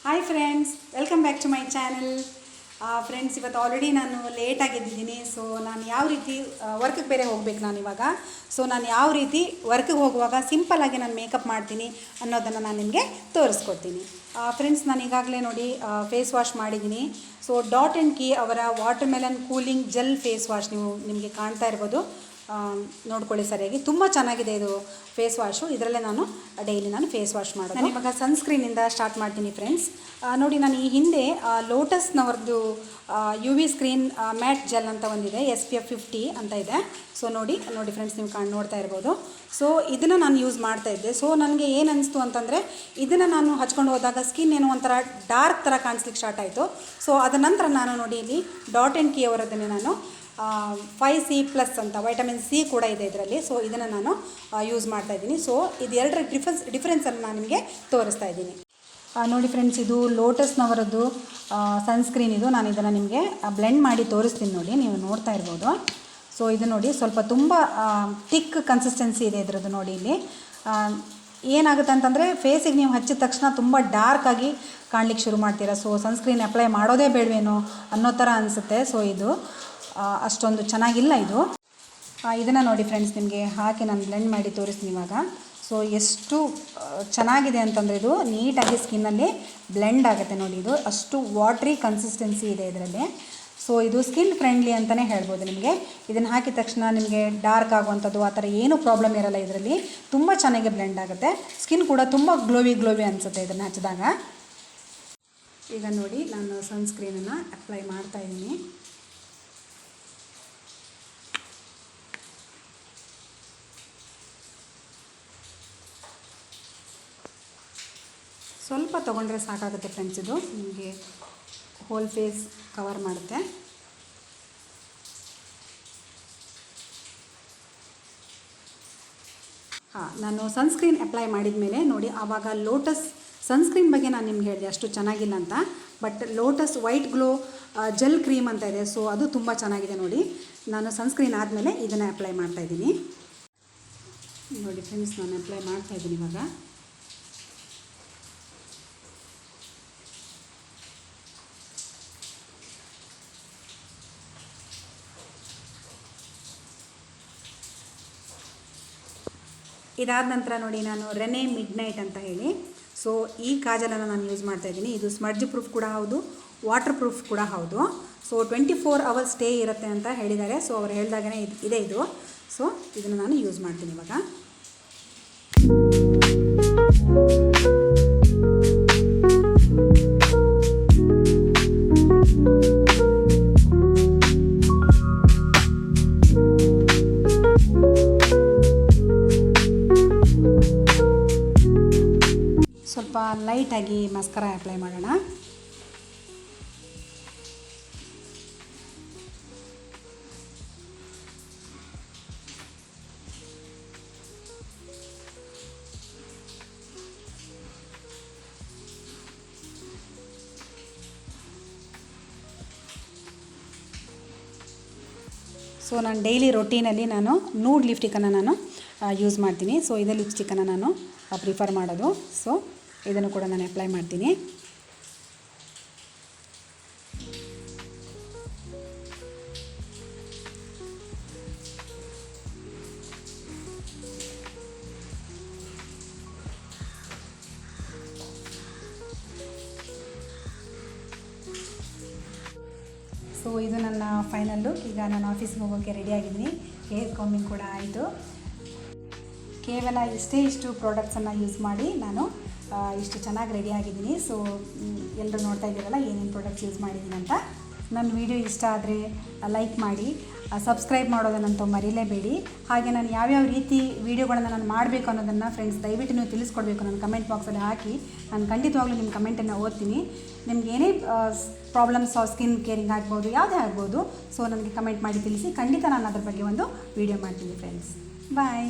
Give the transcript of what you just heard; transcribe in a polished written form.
Hi friends, welcome back to my channel. Friends, ಇವತ್ತು already ನಾನು ಲೇಟಾಗಿದ್ದೀನಿ. ಸೊ ನಾನು ಯಾವ ರೀತಿ ವರ್ಕಿಗೆ ಬೇರೆ ಹೋಗ್ಬೇಕು ನಾನು ಇವಾಗ. ಸೊ ನಾನು ಯಾವ ರೀತಿ ವರ್ಕಿಗೆ ಹೋಗುವಾಗ ಸಿಂಪಲ್ಲಾಗಿ ನಾನು ಮೇಕಪ್ ಮಾಡ್ತೀನಿ ಅನ್ನೋದನ್ನು ನಾನು ನಿಮಗೆ ತೋರಿಸ್ಕೊಡ್ತೀನಿ. ಫ್ರೆಂಡ್ಸ್, ನಾನು ಈಗಾಗಲೇ ನೋಡಿ ಫೇಸ್ ವಾಶ್ ಮಾಡಿದ್ದೀನಿ. ಸೊ ಡಾಟ್ ಆ್ಯಂಡ್ ಕೀ ಅವರ watermelon cooling gel face wash ನಿಮಗೆ ಕಾಣ್ತಾ ಇರ್ಬೋದು. ನೋಡ್ಕೊಳ್ಳಿ ಸರಿಯಾಗಿ, ತುಂಬ ಚೆನ್ನಾಗಿದೆ ಇದು ಫೇಸ್ ವಾಶು. ಇದರಲ್ಲೇ ನಾನು ಡೈಲಿ ಫೇಸ್ ವಾಶ್ ಮಾಡೋದು. ನಾನು ಇವಾಗ ಸನ್ಸ್ಕ್ರೀನಿಂದ ಸ್ಟಾರ್ಟ್ ಮಾಡ್ತೀನಿ ಫ್ರೆಂಡ್ಸ್. ನೋಡಿ, ನಾನು ಈ ಹಿಂದೆ ಲೋಟಸ್ನವ್ರದ್ದು UV ಸ್ಕ್ರೀನ್ ಮ್ಯಾಟ್ ಜೆಲ್ ಅಂತ ಒಂದಿದೆ, SPF 50 ಅಂತ ಇದೆ. ಸೊ ನೋಡಿ ಫ್ರೆಂಡ್ಸ್, ನೀವು ನೋಡ್ತಾ ಇರ್ಬೋದು. ಸೊ ಇದನ್ನು ನಾನು ಯೂಸ್ ಮಾಡ್ತಾಯಿದ್ದೆ. ಸೊ ನನಗೆ ಏನು ಅನಿಸ್ತು ಅಂತಂದರೆ, ಇದನ್ನು ನಾನು ಹಚ್ಕೊಂಡು ಹೋದಾಗ ಸ್ಕಿನ್ ಏನೋ ಒಂಥರ ಡಾರ್ಕ್ ಥರ ಕಾಣಿಸ್ಲಿಕ್ಕೆ ಸ್ಟಾರ್ಟ್ ಆಯಿತು. ಸೊ ಅದ ನಂತರ ನಾನು ನೋಡಿ ಇಲ್ಲಿ ಡಾಟ್ ಆ್ಯಂಡ್ ಕೀ ಅವರದನ್ನೇ ನಾನು 5C+ ಅಂತ ವೈಟಮಿನ್ C ಕೂಡ ಇದೆ ಇದರಲ್ಲಿ. ಸೊ ಇದನ್ನು ನಾನು ಯೂಸ್ ಮಾಡ್ತಾಯಿದ್ದೀನಿ. ಸೊ ಇದು ಎರಡರ ಡಿಫ್ರೆನ್ಸನ್ನು ನಾನು ನಿಮಗೆ ತೋರಿಸ್ತಾ ಇದ್ದೀನಿ. ನೋಡಿ ಫ್ರೆಂಡ್ಸ್, ಇದು ಲೋಟಸ್ನವರದ್ದು ಸನ್ಸ್ಕ್ರೀನ್. ಇದು ನಾನು ಇದನ್ನು ನಿಮಗೆ ಬ್ಲೆಂಡ್ ಮಾಡಿ ತೋರಿಸ್ತೀನಿ. ನೋಡಿ, ನೀವು ನೋಡ್ತಾ ಇರ್ಬೋದು. ಸೊ ಇದು ನೋಡಿ, ಸ್ವಲ್ಪ ತುಂಬ ಥಿಕ್ ಕನ್ಸಿಸ್ಟೆನ್ಸಿ ಇದೆ ಇದರದ್ದು. ನೋಡಿ ಇಲ್ಲಿ ಏನಾಗುತ್ತೆ ಅಂತಂದರೆ, ಫೇಸಿಗೆ ನೀವು ಹಚ್ಚಿದ ತಕ್ಷಣ ತುಂಬ ಡಾರ್ಕಾಗಿ ಕಾಣಲಿಕ್ಕೆ ಶುರು ಮಾಡ್ತೀರಾ. ಸೊ ಸನ್ಸ್ಕ್ರೀನ್ ಅಪ್ಲೈ ಮಾಡೋದೇ ಬೇಡವೇನೋ ಅನ್ನೋ ಥರ ಅನಿಸುತ್ತೆ. ಸೊ ಇದು ಅಷ್ಟೊಂದು ಚೆನ್ನಾಗಿಲ್ಲ ಇದು. ಇದನ್ನು ನೋಡಿ ಫ್ರೆಂಡ್ಸ್, ನಿಮಗೆ ಹಾಕಿ ನಾನು ಬ್ಲೆಂಡ್ ಮಾಡಿ ತೋರಿಸ್ತೀನಿ ಇವಾಗ. ಸೊ ಎಷ್ಟು ಚೆನ್ನಾಗಿದೆ ಅಂತಂದರೆ, ಇದು ನೀಟಾಗಿ ಸ್ಕಿನ್ನಲ್ಲಿ ಬ್ಲೆಂಡ್ ಆಗುತ್ತೆ. ನೋಡಿ, ಇದು ಅಷ್ಟು ವಾಟ್ರಿ ಕನ್ಸಿಸ್ಟೆನ್ಸಿ ಇದೆ ಇದರಲ್ಲಿ. ಸೊ ಇದು ಸ್ಕಿನ್ ಫ್ರೆಂಡ್ಲಿ ಅಂತಲೇ ಹೇಳ್ಬೋದು ನಿಮಗೆ. ಇದನ್ನು ಹಾಕಿದ ತಕ್ಷಣ ನಿಮಗೆ ಡಾರ್ಕ್ ಆಗುವಂಥದ್ದು ಆ ಥರ ಏನೂ ಪ್ರಾಬ್ಲಮ್ ಇರೋಲ್ಲ ಇದರಲ್ಲಿ. ತುಂಬ ಚೆನ್ನಾಗಿ ಬ್ಲೆಂಡ್ ಆಗುತ್ತೆ. ಸ್ಕಿನ್ ಕೂಡ ತುಂಬ ಗ್ಲೋವಿ ಅನಿಸುತ್ತೆ ಇದನ್ನು ಹಚ್ಚಿದಾಗ. ಈಗ ನೋಡಿ, ನಾನು ಸನ್ಸ್ಕ್ರೀನನ್ನು ಅಪ್ಲೈ ಮಾಡ್ತಾಯಿದ್ದೀನಿ. ಸ್ವಲ್ಪ ತೊಗೊಂಡ್ರೆ ಸಾಕಾಗುತ್ತೆ ಫ್ರೆಂಡ್ಸ್. ಇದು ನಿಮಗೆ ಹೋಲ್ ಫೇಸ್ ಕವರ್ ಮಾಡುತ್ತೆ. ನಾನು ಸನ್ಸ್ಕ್ರೀನ್ ಅಪ್ಲೈ ಮಾಡಿದ ಮೇಲೆ ನೋಡಿ, ಆವಾಗ ಲೋಟಸ್ ಸನ್ಸ್ಕ್ರೀನ್ ಬಗ್ಗೆ ನಾನು ನಿಮ್ಗೆ ಹೇಳಿದೆ ಅಷ್ಟು ಚೆನ್ನಾಗಿಲ್ಲ ಅಂತ. But lotus white glow gel cream ಅಂತ ಇದೆ. ಸೊ ಅದು ತುಂಬ ಚೆನ್ನಾಗಿದೆ. ನೋಡಿ, ನಾನು ಸನ್ಸ್ಕ್ರೀನ್ ಆದಮೇಲೆ ಇದನ್ನು ಅಪ್ಲೈ ಮಾಡ್ತಾಯಿದ್ದೀನಿ. ನೋಡಿ ಫ್ರೆಂಡ್ಸ್, ನಾನು ಅಪ್ಲೈ ಮಾಡ್ತಾಯಿದ್ದೀನಿ ಇವಾಗ. ಇದಾದ ನಂತರ ನೋಡಿ, ನಾನು ರೆನೆ ಮಿಡ್ನೈಟ್ ಅಂತ ಹೇಳಿ, ಸೊ ಈ ಕಾಜಲನ್ನು ನಾನು ಯೂಸ್ ಮಾಡ್ತಾಯಿದ್ದೀನಿ. ಇದು ಸ್ಮಡ್ಜ್ ಪ್ರೂಫ್ ಕೂಡ ಹೌದು, ವಾಟರ್ ಪ್ರೂಫ್ ಕೂಡ ಹೌದು. ಸೊ 24 hours ಸ್ಟೇ ಇರುತ್ತೆ ಅಂತ ಹೇಳಿದ್ದಾರೆ. ಸೊ ಅವ್ರು ಹೇಳಿದಾಗನೇ ಇದೆ ಇದು. ಸೊ ಇದನ್ನು ನಾನು ಯೂಸ್ ಮಾಡ್ತೀನಿ ಇವಾಗ. ಸ್ವಲ್ಪ ಲೈಟಾಗಿ ಮಸ್ಕರಾ ಅಪ್ಲೈ ಮಾಡೋಣ. ಸೊ ನಾನು ಡೈಲಿ ರೊಟೀನಲ್ಲಿ ನಾನು ನೂಡ್ ಲಿಪ್ಸ್ಟಿಕ್ಕನ್ನು ನಾನು ಯೂಸ್ ಮಾಡ್ತೀನಿ. ಸೊ ಇದೇ ಲಿಪ್ಸ್ಟಿಕ್ಕನ್ನು ನಾನು ಪ್ರಿಫರ್ ಮಾಡೋದು. ಸೊ ಇದನ್ನು ಕೂಡ ನಾನು ಅಪ್ಲೈ ಮಾಡ್ತೀನಿ. ಸೊ ಇದು ನನ್ನ ಫೈನಲ್ ಲುಕ್. ಈಗ ನಾನು ಆಫೀಸ್ಗೆ ಹೋಗೋಕ್ಕೆ ರೆಡಿ ಆಗಿದ್ದೀನಿ. ಹೇರ್ ಕಾಂಬಿಂಗ್ ಕೂಡ ಆಯಿತು. ಕೇವಲ ಇಷ್ಟು ಪ್ರಾಡಕ್ಟ್ಸನ್ನು ಯೂಸ್ ಮಾಡಿ ನಾನು ಇಷ್ಟು ಚೆನ್ನಾಗಿ ರೆಡಿ ಆಗಿದ್ದೀನಿ. ಸೊ ಎಲ್ಲರೂ ನೋಡ್ತಾ ಇದ್ದೀರಲ್ಲ ಏನೇನು ಪ್ರಾಡಕ್ಟ್ಸ್ ಯೂಸ್ ಮಾಡಿದ್ದೀನಿ ಅಂತ. ನನ್ನ ವಿಡಿಯೋ ಇಷ್ಟ ಆದರೆ ಲೈಕ್ ಮಾಡಿ, ಸಬ್ಸ್ಕ್ರೈಬ್ ಮಾಡೋದನ್ನಂತೂ ಮರೀಲೇಬೇಡಿ. ಹಾಗೆ ನಾನು ಯಾವ್ಯಾವ ರೀತಿ ವೀಡಿಯೋಗಳನ್ನು ನಾನು ಮಾಡಬೇಕು ಅನ್ನೋದನ್ನು ಫ್ರೆಂಡ್ಸ್ ದಯವಿಟ್ಟು ನೀವು ತಿಳಿಸ್ಕೊಡ್ಬೇಕು. ನನ್ನ ಕಮೆಂಟ್ ಬಾಕ್ಸಲ್ಲಿ ಹಾಕಿ, ನಾನು ಖಂಡಿತವಾಗ್ಲೂ ನಿಮ್ಮ ಕಮೆಂಟನ್ನು ಓದ್ತೀನಿ. ನಿಮ್ಗೆ ಏನೇ ಪ್ರಾಬ್ಲಮ್ಸ್ ಸ್ಕಿನ್ ಕೇರಿಂಗ್ ಆಗ್ಬೋದು, ಯಾವುದೇ ಆಗ್ಬೋದು. ಸೊ ನನಗೆ ಕಮೆಂಟ್ ಮಾಡಿ ತಿಳಿಸಿ, ಖಂಡಿತ ನಾನು ಅದ್ರ ಬಗ್ಗೆ ಒಂದು ವೀಡಿಯೋ ಮಾಡ್ತೀನಿ ಫ್ರೆಂಡ್ಸ್. ಬಾಯ್.